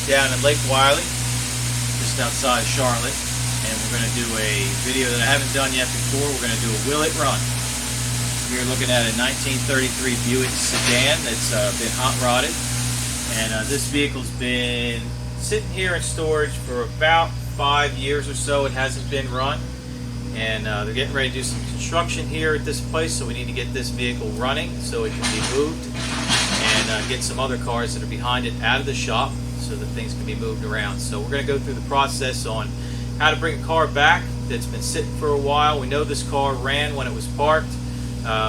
down in Lake Wiley, just outside of Charlotte, and we're going to do a video that I haven't done yet before. We're going to do a Will It Run. We're looking at a 1933 Buick sedan that's been hot rodded, and this vehicle's been sitting here in storage for about 5 years or so. It hasn't been run, and they're getting ready to do some construction here at this place, so we need to get this vehicle running so it can be moved, and get some other cars that are behind it out of the shop so that things can be moved around. So we're going to go through the process on how to bring a car back that's been sitting for a while. We know this car ran when it was parked.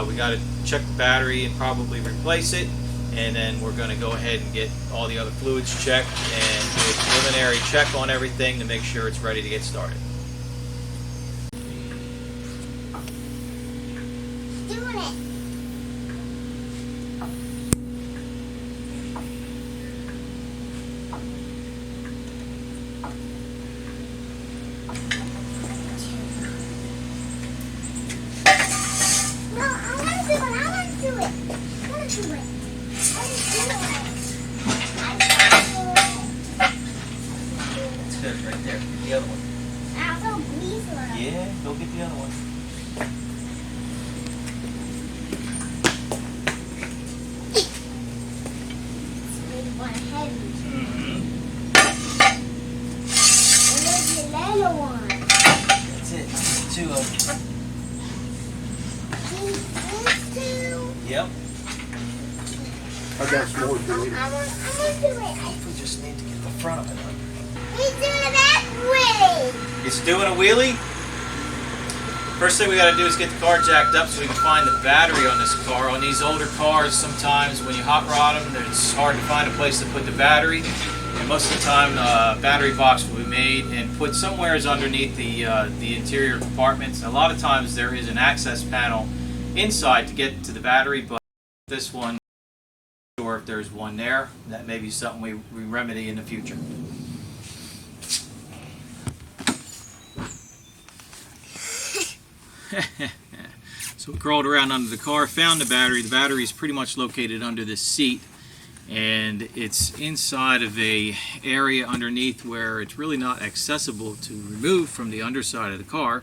We got to check the battery and probably replace it, and then we're going to go ahead and get all the other fluids checked and do a preliminary check on everything to make sure it's ready to get started. That's good, right there. Get the other one. Yeah, go get the other one. That's it. There's 2 of them. Yep. I got some more for you. I want to do it. We just need to get the front of it up. He's doing a back wheelie. It's doing a wheelie. First thing we got to do is get the car jacked up so we can find the battery on this car. On these older cars, sometimes when you hot rod them, it's hard to find a place to put the battery. And most of the time, the battery box will be made and put somewhere underneath the interior compartments. A lot of times there is an access panel inside to get to the battery, but this one, or if there's one there, that may be something we remedy in the future. So we crawled around under the car, found the battery. The battery is pretty much located under this seat, and it's inside of a area underneath where it's really not accessible to remove from the underside of the car.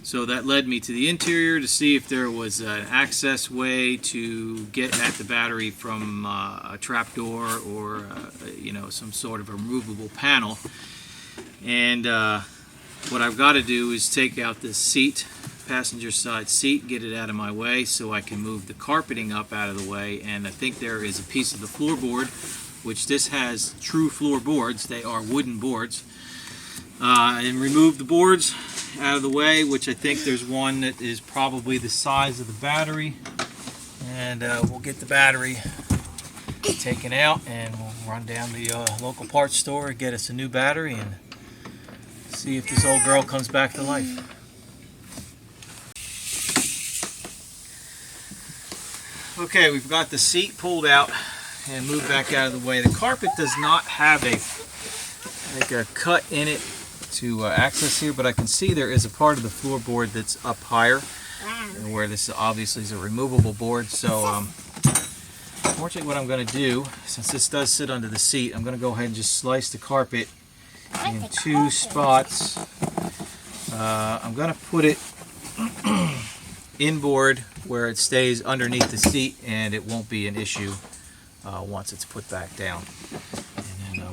So that led me to the interior to see if there was an access way to get at the battery from a trapdoor or some sort of a removable panel. And what I've got to do is take out this seat, passenger side seat, get it out of my way so I can move the carpeting up out of the way. And I think there is a piece of the floorboard, which this has true floorboards. They are wooden boards. And remove the boards out of the way, which I think there's one that is probably the size of the battery, and we'll get the battery taken out and we'll run down to the local parts store and get us a new battery and see if this old girl comes back to life. Okay, we've got the seat pulled out and moved back out of the way. The carpet does not have a cut in it to access here, but I can see there is a part of the floorboard that's up higher, where this obviously is a removable board. So unfortunately what I'm going to do, since this does sit under the seat, I'm going to go ahead and just slice the carpet in 2 spots. I'm going to put it inboard where it stays underneath the seat and it won't be an issue once it's put back down.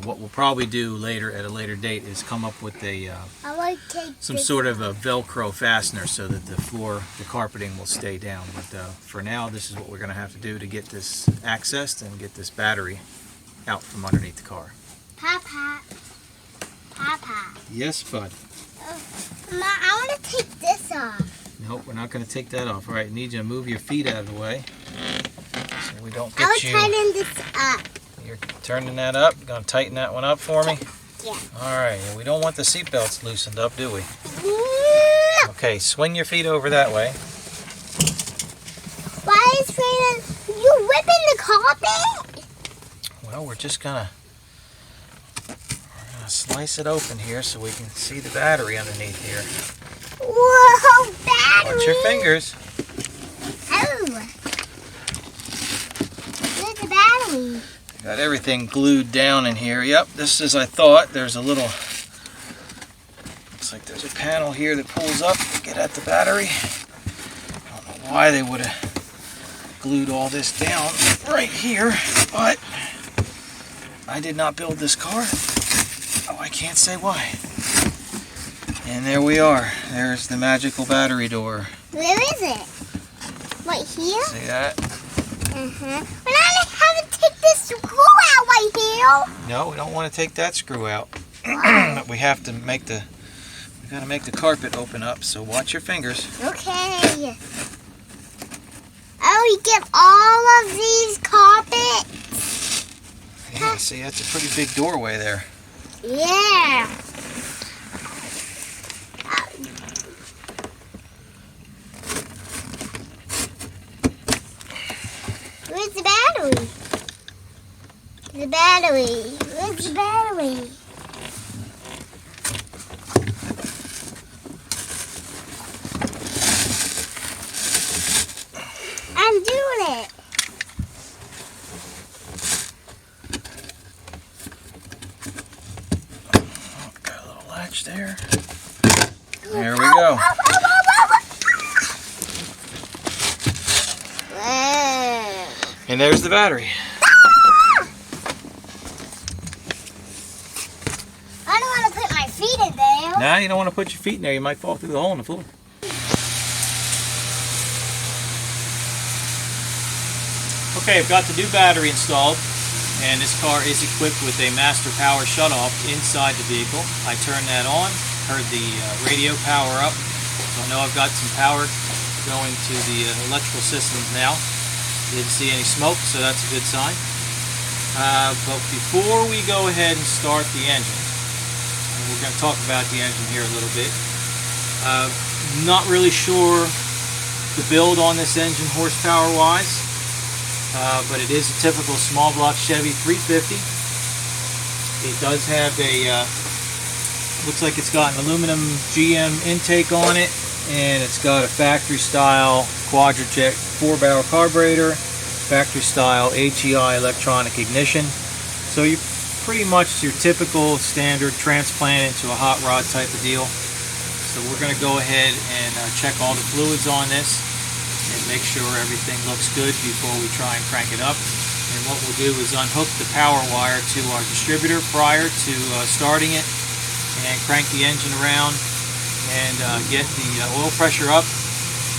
What we'll probably do later at a later date is come up with some sort of a Velcro fastener so that the carpeting will stay down. But for now, this is what we're going to have to do to get this accessed and get this battery out from underneath the car. Papa. Yes, bud. Ma, I want to take this off. Nope, we're not going to take that off. All right, I need you to move your feet out of the way so we don't get I was tightening this up. You're turning that up. You're going to tighten that one up for me? Yeah. All right. We don't want the seat belts loosened up, do we? No. Okay, swing your feet over that way. Why is you whipping the carpet? Well, we're just going to slice it open here so we can see the battery underneath here. Whoa, battery! Watch your fingers. Oh. Where's the battery? Got everything glued down in here. Yep, this is, I thought, there's a little, looks like there's a panel here that pulls up to get at the battery. I don't know why they would have glued all this down right here, but I did not build this car. Oh, I can't say why. And there we are. There's the magical battery door. Where is it? Right here? See that? But I haven't taken this screw out right here. No, we don't want to take that screw out. But we have to make the, we gotta make the carpet open up, so watch your fingers. Okay. Oh, you get all of these carpets? Yeah, see, that's a pretty big doorway there. Yeah. Where's the battery? The battery. Where's the battery? I'm doing it. Oh, got a little latch there. There we go. Wow. And there's the battery. I don't want to put my feet in there. Now you don't want to put your feet in there. You might fall through the hole in the floor. Okay, I've got the new battery installed, and this car is equipped with a master power shutoff inside the vehicle. I turned that on, heard the radio power up, so I know I've got some power going to the electrical systems now. Didn't see any smoke, so that's a good sign. But before we go ahead and start the engine, and we're going to talk about the engine here a little bit. Not really sure the build on this engine horsepower wise, but it is a typical small block Chevy 350. It does have a, looks like it's got an aluminum GM intake on it, and it's got a factory style Quadrajet 4-barrel carburetor, factory style HEI electronic ignition. So you pretty much your typical standard transplant into a hot rod type of deal. So we're going to go ahead and check all the fluids on this and make sure everything looks good before we try and crank it up. And what we'll do is unhook the power wire to our distributor prior to starting it and crank the engine around and get the oil pressure up.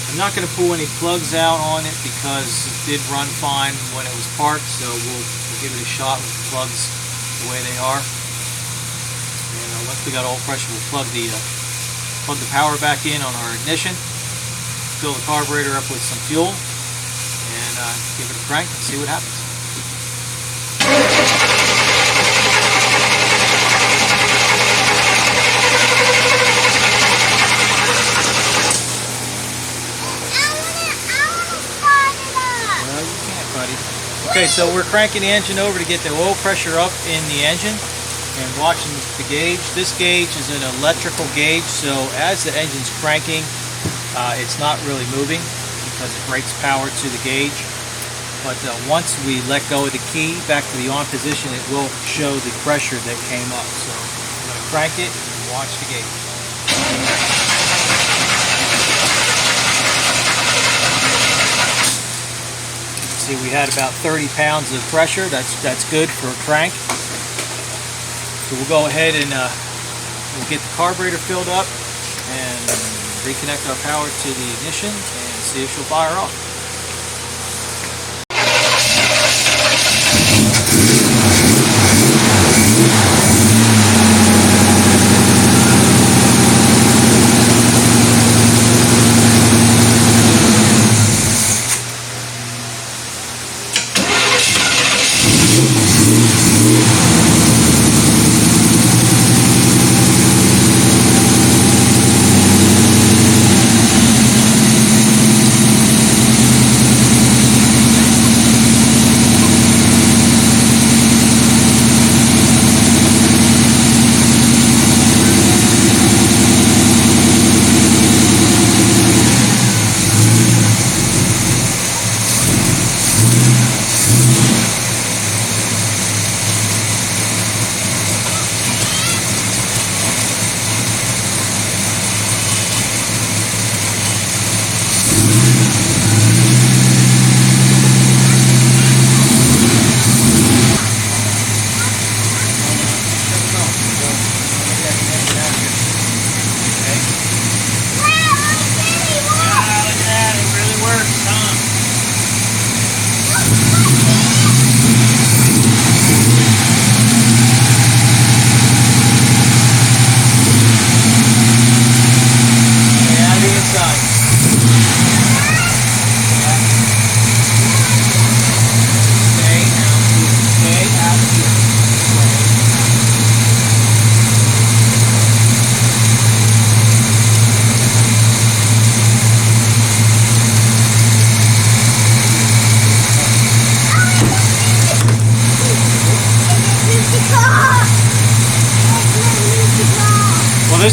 I'm not going to pull any plugs out on it because it did run fine when it was parked, so we'll give it a shot with the plugs the way they are. And once we got oil pressure, we'll plug the power back in on our ignition, fill the carburetor up with some fuel, and give it a crank and see what happens. Okay, so we're cranking the engine over to get the oil pressure up in the engine and watching the gauge. This gauge is an electrical gauge, so as the engine's cranking, it's not really moving because it breaks power to the gauge. But once we let go of the key back to the on position, it will show the pressure that came up. So I'm going to crank it and watch the gauge. See, we had about 30 pounds of pressure. That's good for a crank. So we'll go ahead and we'll get the carburetor filled up and reconnect our power to the ignition and see if she'll fire off.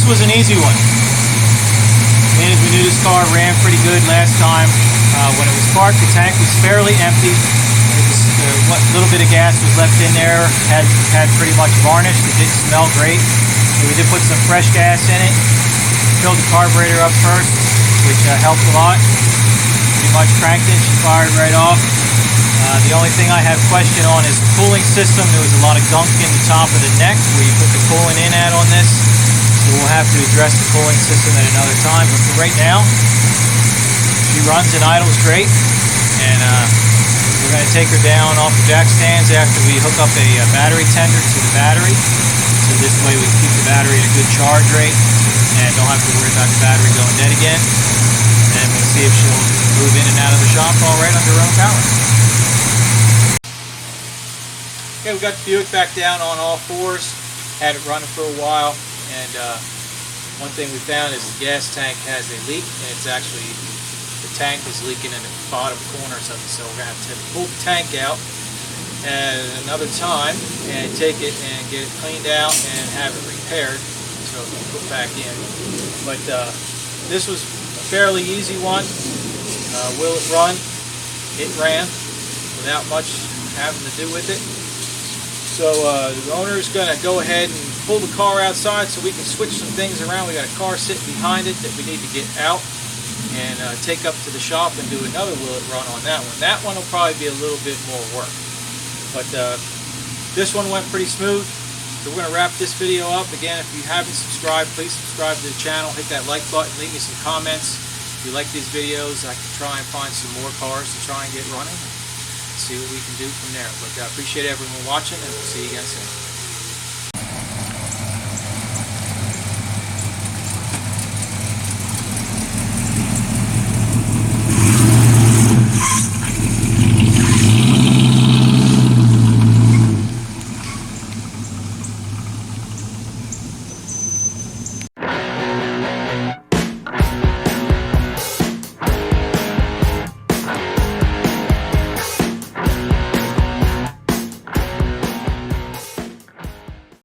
this was an easy one. As we knew, this car ran pretty good last time. When it was parked, the tank was fairly empty. What little bit of gas was left in there had pretty much varnished. It didn't smell great. So we did put some fresh gas in it. Filled the carburetor up first, which helped a lot. Pretty much cranked it. She fired right off. The only thing I have question on is the cooling system. There was a lot of gunk in the top of the neck where you put the coolant in at on this. So we'll have to address the cooling system at another time. But for right now, she runs and idles great. And we're going to take her down off the jack stands after we hook up a battery tender to the battery. So this way we keep the battery at a good charge rate and don't have to worry about the battery going dead again. And we'll see if she'll move in and out of the shop all right under her own power. Okay, we got the Buick back down on all fours. Had it running for a while, and one thing we found is the gas tank has a leak, and it's actually, the tank is leaking in the bottom corner or something, so we're going to have to pull the tank out at another time and take it and get it cleaned out and have it repaired so it can put back in. But this was a fairly easy one. Will it run? It ran without much having to do with it. So the owner is going to go ahead and pull the car outside so we can switch some things around. We got a car sitting behind it that we need to get out and take up to the shop and do another Will It Run on that one. That one will probably be a little bit more work. But this one went pretty smooth. So we're going to wrap this video up. Again, if you haven't subscribed, please subscribe to the channel. Hit that like button. Leave me some comments. If you like these videos, I can try and find some more cars to try and get running. See what we can do from there. But I appreciate everyone watching, and we'll see you again soon.